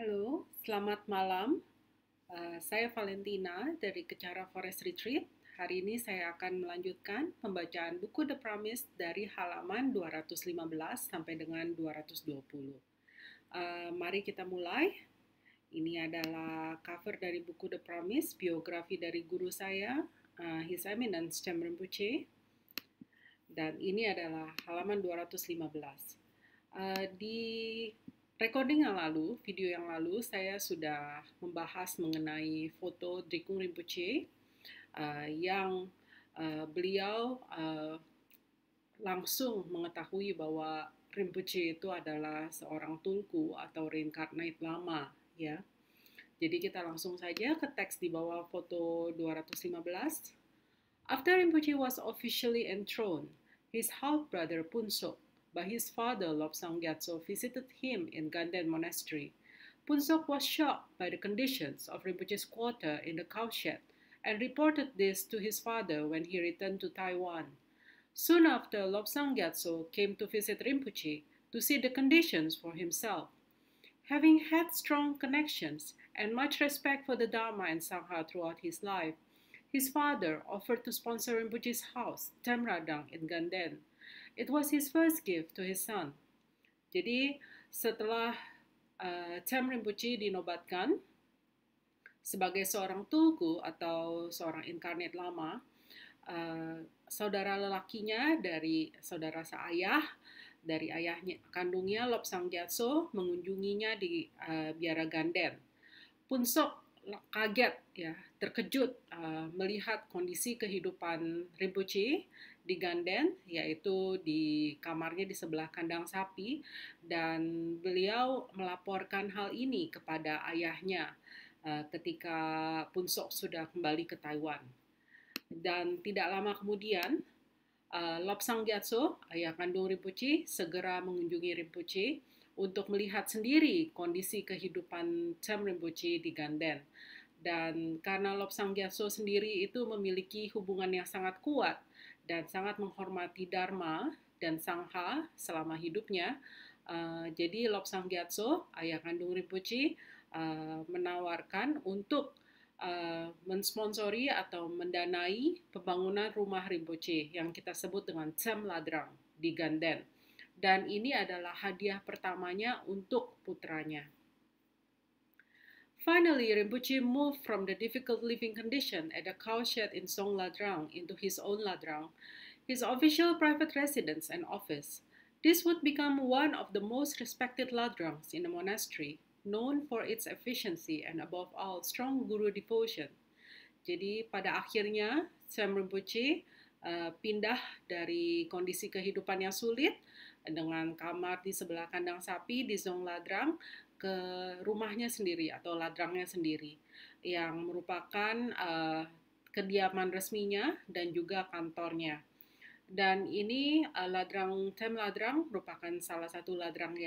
Halo, selamat malam. Saya Valentina dari Kecara Forest Retreat. Hari ini saya akan melanjutkan pembacaan buku The Promise dari halaman 215 sampai dengan 220. Mari kita mulai. Ini adalah cover dari buku The Promise, biografi dari guru saya, His Eminence Chem Rinpoche. Dan ini adalah halaman 215. Di recording yang lalu, video yang lalu, saya sudah membahas mengenai foto Drikung Rinpoche yang beliau langsung mengetahui bahwa Rinpoche itu adalah seorang tulku atau reincarnate lama, ya. Jadi kita langsung saja ke teks di bawah foto 215. After Rinpoche was officially enthroned, his half-brother Punsok by his father Lobsang Gyatso visited him in Ganden Monastery. Punsok was shocked by the conditions of Rinpoche's quarter in the cowshed and reported this to his father when he returned to Taiwan. Soon after, Lobsang Gyatso came to visit Rinpoche to see the conditions for himself. Having had strong connections and much respect for the Dharma and Sangha throughout his life, his father offered to sponsor Rinpoche's house, Temradang, in Ganden. It was his first gift to his son. Jadi setelah Cem Rinpoche dinobatkan sebagai seorang tulku atau seorang inkarnat lama, saudara lelakinya dari saudara seayah, dari ayahnya kandungnya Lobsang Gyatso mengunjunginya di Biara Ganden. Punsok kaget, ya, terkejut melihat kondisi kehidupan Rinpoche di Ganden, yaitu di kamarnya di sebelah kandang sapi, dan beliau melaporkan hal ini kepada ayahnya ketika Punsok sudah kembali ke Taiwan. Dan tidak lama kemudian, Lobsang Gyatso, ayah kandung Rinpoche, segera mengunjungi Rinpoche untuk melihat sendiri kondisi kehidupan Cem Rinpoche di Ganden. Dan karena Lobsang Gyatso sendiri itu memiliki hubungan yang sangat kuat dan sangat menghormati Dharma dan Sangha selama hidupnya, jadi Lobsang Gyatso, ayah kandung Rinpoche, menawarkan untuk mensponsori atau mendanai pembangunan rumah Rinpoche yang kita sebut dengan Cem Ladrang di Ganden. Dan ini adalah hadiah pertamanya untuk putranya. Finally, Rinpoche moved from the difficult living condition at the cowshed in Song Ladrang into his own Ladrang, his official private residence and office. This would become one of the most respected Ladrangs in the monastery, known for its efficiency and above all strong guru devotion. Jadi pada akhirnya Cem Rinpoche pindah dari kondisi kehidupan yang sulit dengan kamar di sebelah kandang sapi di Zong Ladrang ke rumahnya sendiri atau ladrangnya sendiri yang merupakan kediaman resminya dan juga kantornya. Dan ini Cem Ladrang merupakan salah satu ladrang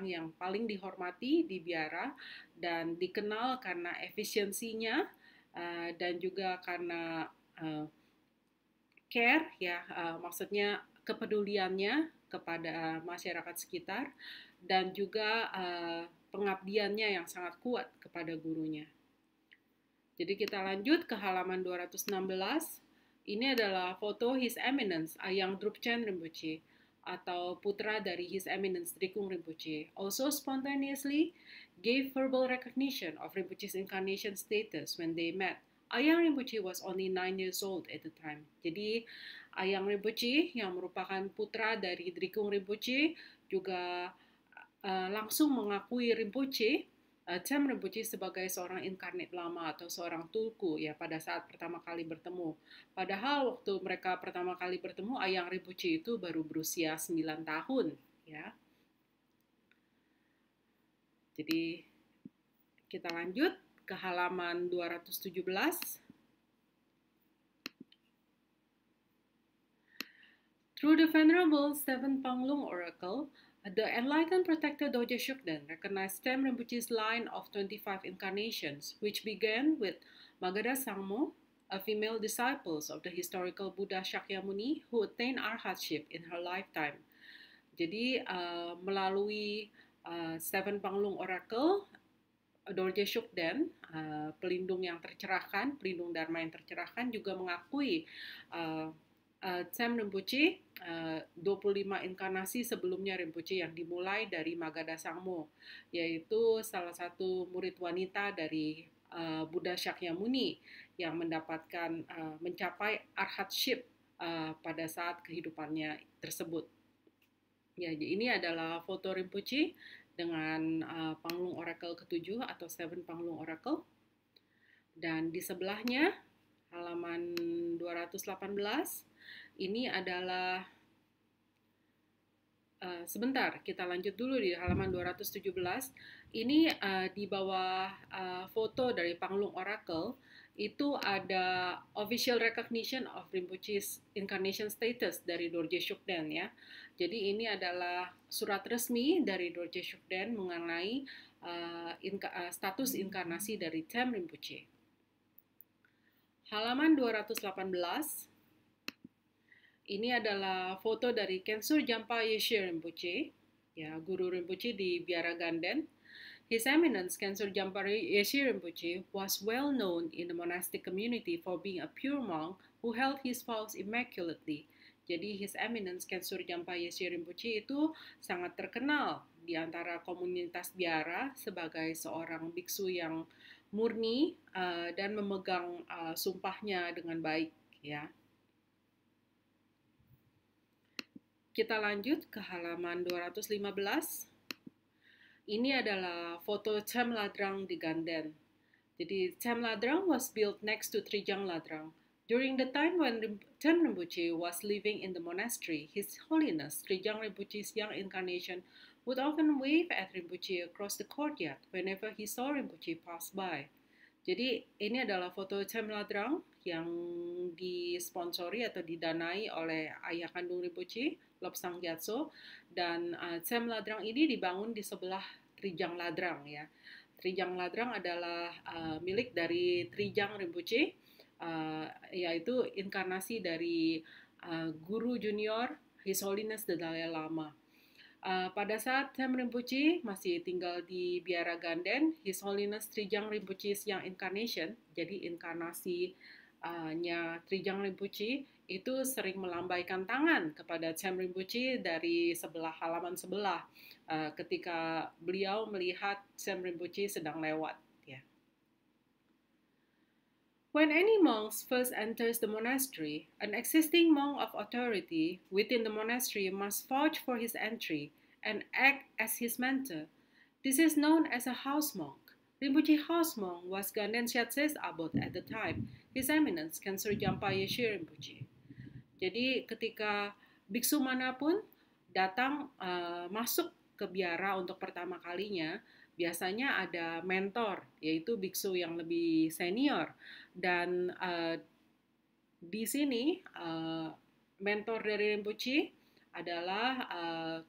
yang paling dihormati di Biara dan dikenal karena efisiensinya dan juga karena care, ya, maksudnya kepeduliannya kepada masyarakat sekitar dan juga pengabdiannya yang sangat kuat kepada gurunya. Jadi kita lanjut ke halaman 216. Ini adalah foto His Eminence Ayang Drupchen Rinpoche atau putra dari His Eminence Drikung Rinpoche, also spontaneously gave verbal recognition of Rinpoche's incarnation status when they met. Ayang Rinpoche was only 9 years old at the time. Jadi Ayang Rinpoche yang merupakan putra dari Drikung Rinpoche juga langsung mengakui Rinpoche, Cem Rinpoche, sebagai seorang inkarnat lama atau seorang tulku, ya, pada saat pertama kali bertemu. Padahal waktu mereka pertama kali bertemu, Ayang Rinpoche itu baru berusia 9 tahun, ya. Jadi kita lanjut ke halaman 217. Through the Venerable Seven Panglung Oracle, the enlightened protector Doje Shukden recognized Cem Rinpoche's line of 25 incarnations, which began with Magadha Sangmo, a female disciple of the historical Buddha Shakyamuni who attained arhatship in her lifetime. Jadi melalui Seven Panglung Oracle, Dorje Shugden, pelindung yang tercerahkan, pelindung Dharma yang tercerahkan, juga mengakui Tsen Rinpoche, 25 inkarnasi sebelumnya Rinpoche yang dimulai dari Magadha Sangmo, yaitu salah satu murid wanita dari Buddha Shakyamuni yang mendapatkan mencapai arhatship pada saat kehidupannya tersebut. Ya, ini adalah foto Rinpoche dengan Panglung Oracle ke-7 atau Seven Panglung Oracle. Dan di sebelahnya, halaman 218, ini adalah sebentar, kita lanjut dulu di halaman 217. Ini di bawah foto dari Panglung Oracle, itu ada official recognition of Rinpoche's incarnation status dari Dorje Shugden ya. Jadi ini adalah surat resmi dari Dorje Shugden mengenai status inkarnasi dari Tsen Rinpoche. Halaman 218. Ini adalah foto dari Kensur Jampa Yeshe Rinpoche, ya, Guru Rinpoche di Biara Ganden. His Eminence Kensur Jampa Yeshe Rinpoche was well known in the monastic community for being a pure monk who held his vows immaculately. Jadi His Eminence Kensur Jampa Yeshe Rinpoche itu sangat terkenal di antara komunitas Biara sebagai seorang biksu yang murni dan memegang sumpahnya dengan baik, ya. Kita lanjut ke halaman 215. Ini adalah foto Chem Ladrang di Ganden. Jadi Chem Ladrang was built next to Trijang Ladrang. During the time when Tsen Rinpoche was living in the monastery, His Holiness Trijang Rinpoche's young incarnation would often wave at Rinpoche across the courtyard whenever he saw Rinpoche pass by. Jadi ini adalah foto Chem Ladrang yang disponsori atau didanai oleh ayah kandung Rinpoche, Lobsang Gyatso, dan Chem Ladrang ini dibangun di sebelah Trijang Ladrang ya. Trijang Ladrang adalah milik dari Trijang Rinpoche, yaitu inkarnasi dari guru junior His Holiness the Dalai Lama. Pada saat Tsen Rinpoche masih tinggal di Biara Ganden, His Holiness Trijang Rinpoche's Young Incarnation, jadi inkarnasinya Trijang Rinpoche, itu sering melambaikan tangan kepada Tsen Rinpoche dari sebelah halaman sebelah ketika beliau melihat Tsen Rinpoche sedang lewat. Ya. When any monk first enters the monastery, an existing monk of authority within the monastery must vouch for his entry and act as his mentor. This is known as a house monk. Rinpoche house monk was Ganden Shatse's abbot at the time, His Eminence Kensur Jampa Yeshe Rinpoche. Jadi ketika biksu manapun datang masuk ke biara untuk pertama kalinya, biasanya ada mentor, yaitu biksu yang lebih senior. Dan di sini mentor dari Rinpoche adalah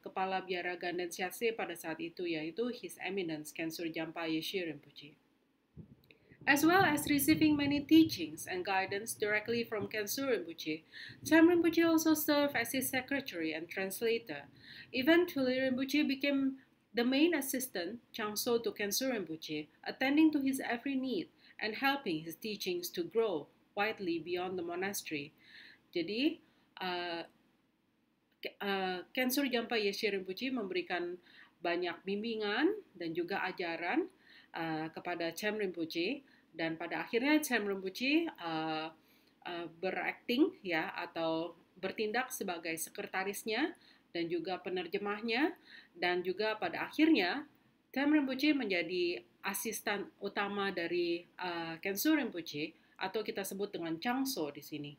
kepala biara Ganden Shatse pada saat itu, yaitu His Eminence Kensur Jampa Yeshe Rinpoche. As well as receiving many teachings and guidance directly from Kensur Rinpoche, Tsen Rinpoche also served as his secretary and translator. Eventually, Rinpoche became the main assistant, Changso, to Kensur Rinpoche, attending to his every need and helping his teachings to grow widely beyond the monastery. Jadi, Kensur Jampa Yeshe Rinpoche memberikan banyak bimbingan dan juga ajaran kepada Tsen Rinpoche, dan pada akhirnya Tsen Rinpoche berakting ya atau bertindak sebagai sekretarisnya dan juga penerjemahnya, dan juga pada akhirnya Tsen Rinpoche menjadi asisten utama dari Kensur Rinpoche atau kita sebut dengan Changso di sini.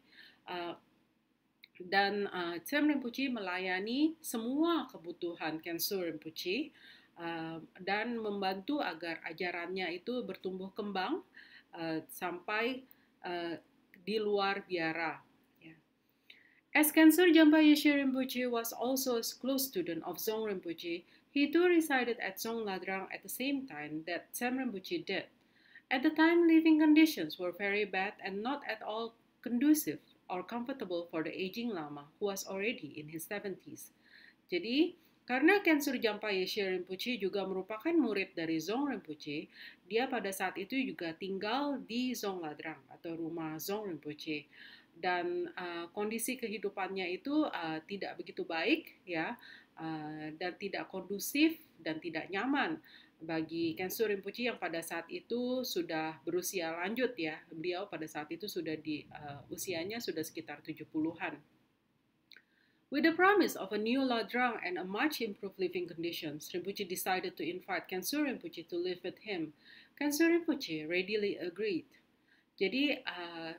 Dan Tsen Rinpoche melayani semua kebutuhan Kensur Rinpoche dan membantu agar ajarannya itu bertumbuh kembang sampai di luar biara. As Kensur Jampa Yeshe Rinpoche was also a close student of Dzong Rinpoche, he too resided at Dzong Ladrang at the same time that Tsen Rinpoche did. At the time, living conditions were very bad and not at all conducive or comfortable for the aging Lama, who was already in his 70s. Jadi, Karena Kensur Jampa Yeshe Rinpoche juga merupakan murid dari Zong Rinpoche, dia pada saat itu juga tinggal di Zong Ladrang atau rumah Zong Rinpoche. Dan kondisi kehidupannya itu tidak begitu baik ya, dan tidak kondusif dan tidak nyaman bagi Kensur Rinpoche yang pada saat itu sudah berusia lanjut ya. Beliau pada saat itu sudah usianya sudah sekitar 70-an. With the promise of a new ladrang and a much improved living conditions, Rinpoche decided to invite Kensur Rinpoche to live with him. Kensur Rinpoche readily agreed. Jadi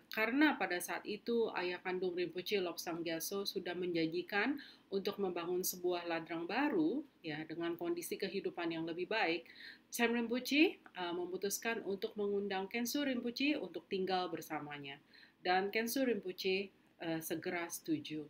karena pada saat itu ayah kandung Rinpoche Lobsang Gyatso sudah menjanjikan untuk membangun sebuah ladrang baru ya dengan kondisi kehidupan yang lebih baik, Sam Rinpoche memutuskan untuk mengundang Kensur Rinpoche untuk tinggal bersamanya dan Kensur Rinpoche segera setuju.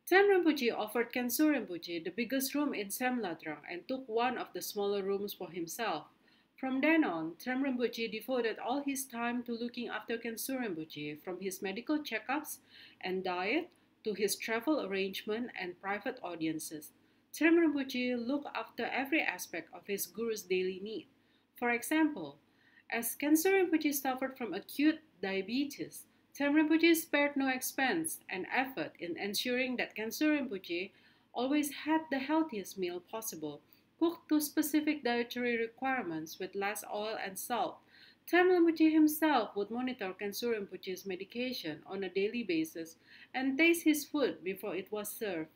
Sam Rinpoche offered Kensur Rinpoche the biggest room in Sam Ladrang and took one of the smaller rooms for himself. From then on, Sam Rinpoche devoted all his time to looking after Kensur Rinpoche, from his medical checkups and diet to his travel arrangement and private audiences. Sam Rinpoche looked after every aspect of his guru's daily need. For example, as Kensur Rinpoche suffered from acute diabetes, Sam Rinpoche spared no expense and effort in ensuring that Kensur Rinpoche always had the healthiest meal possible, cooked to specific dietary requirements with less oil and salt. Sam Rinpoche himself would monitor Kensur Rinpoche's medication on a daily basis and taste his food before it was served.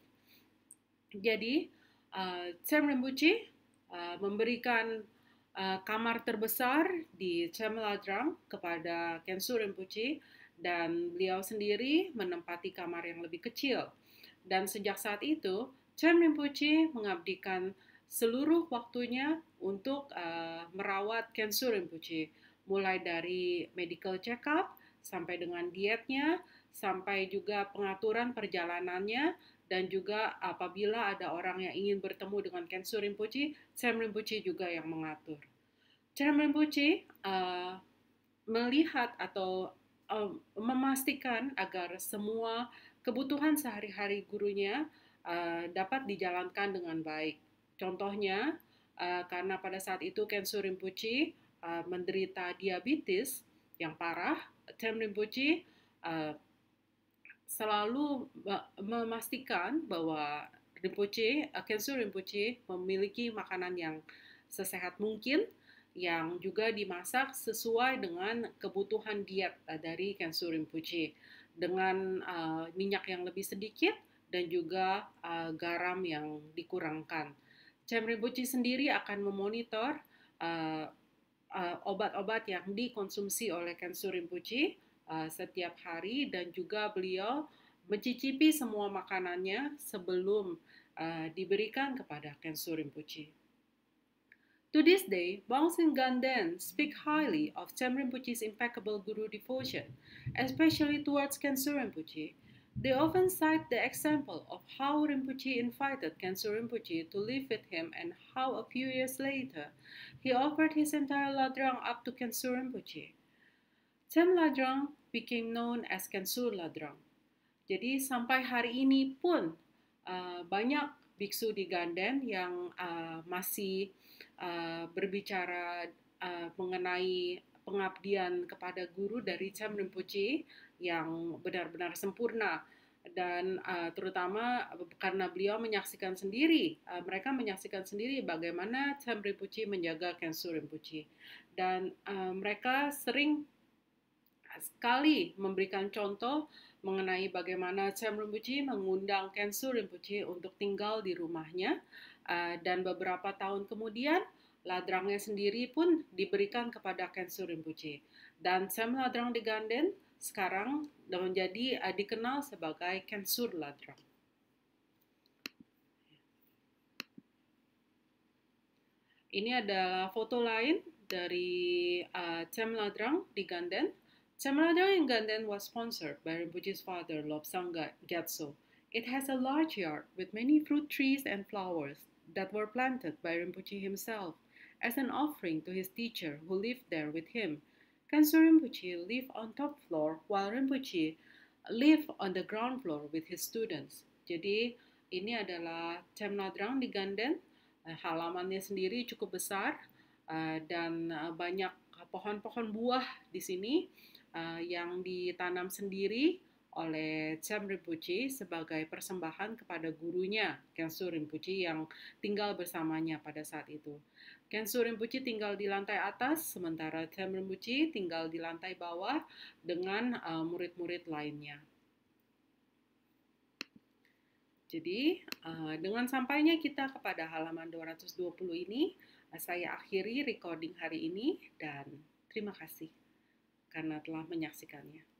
Jadi, Sam Rinpoche memberikan kamar terbesar di Sam Ladrang kepada Kensur Rinpoche dan beliau sendiri menempati kamar yang lebih kecil. Dan sejak saat itu, Sam Rinpoche mengabdikan seluruh waktunya untuk merawat Kensur Rinpoche, mulai dari medical check-up sampai dengan dietnya, sampai juga pengaturan perjalanannya, dan juga apabila ada orang yang ingin bertemu dengan Kensur Rinpoche, Sam Rinpoche juga yang mengatur. Sam Rinpoche melihat atau memastikan agar semua kebutuhan sehari-hari gurunya dapat dijalankan dengan baik. Contohnya, karena pada saat itu Kensur Rinpoche menderita diabetes yang parah, Sam Rinpoche selalu memastikan bahwa Kensur Rinpoche memiliki makanan yang sesehat mungkin, yang juga dimasak sesuai dengan kebutuhan diet dari Kensur Rinpoche dengan minyak yang lebih sedikit dan juga garam yang dikurangkan. Sam Rinpoche sendiri akan memonitor obat-obat yang dikonsumsi oleh Kensur Rinpoche setiap hari dan juga beliau mencicipi semua makanannya sebelum diberikan kepada Kensur Rinpoche. To this day, monks in Ganden speak highly of Sam Rinpoche's impeccable guru devotion, especially towards Kensur Rinpoche. They often cite the example of how Rinpoche invited Kensur Rinpoche to live with him and how a few years later, he offered his entire ladrang up to Kensur Rinpoche. Sam Ladrang became known as Kensur Ladrang. Jadi sampai hari ini pun banyak biksu di Ganden yang masih berbicara mengenai pengabdian kepada guru dari Sam Rinpoche yang benar-benar sempurna dan terutama karena beliau menyaksikan sendiri, mereka menyaksikan sendiri bagaimana Sam Rinpoche menjaga Kensur Rinpoche dan mereka sering sekali memberikan contoh mengenai bagaimana Sam Rinpoche mengundang Kensur Rinpoche untuk tinggal di rumahnya dan beberapa tahun kemudian ladrangnya sendiri pun diberikan kepada Kensur Rinpoche dan Sam Ladrang di Ganden sekarang menjadi dikenal sebagai Kensur Ladrang. Ini adalah foto lain dari Sam Ladrang di Ganden. Sam Ladrang in Ganden was sponsored by Rinpoche's father, Lobsang Gyatso. It has a large yard with many fruit trees and flowers that were planted by Rinpoche himself as an offering to his teacher who lived there with him. Kensur Rinpoche lived on top floor while Rinpoche lived on the ground floor with his students. Jadi Ini adalah Chem Nadrang di Ganden. Halamannya sendiri cukup besar dan banyak pohon-pohon buah di sini yang ditanam sendiri oleh Chem Rinpoche sebagai persembahan kepada gurunya, Khensu Rinpoche, yang tinggal bersamanya pada saat itu. Khensu Rinpoche tinggal di lantai atas, sementara Chem Rinpoche tinggal di lantai bawah dengan murid-murid lainnya. Jadi, dengan sampainya kita kepada halaman 220 ini, saya akhiri recording hari ini dan terima kasih karena telah menyaksikannya.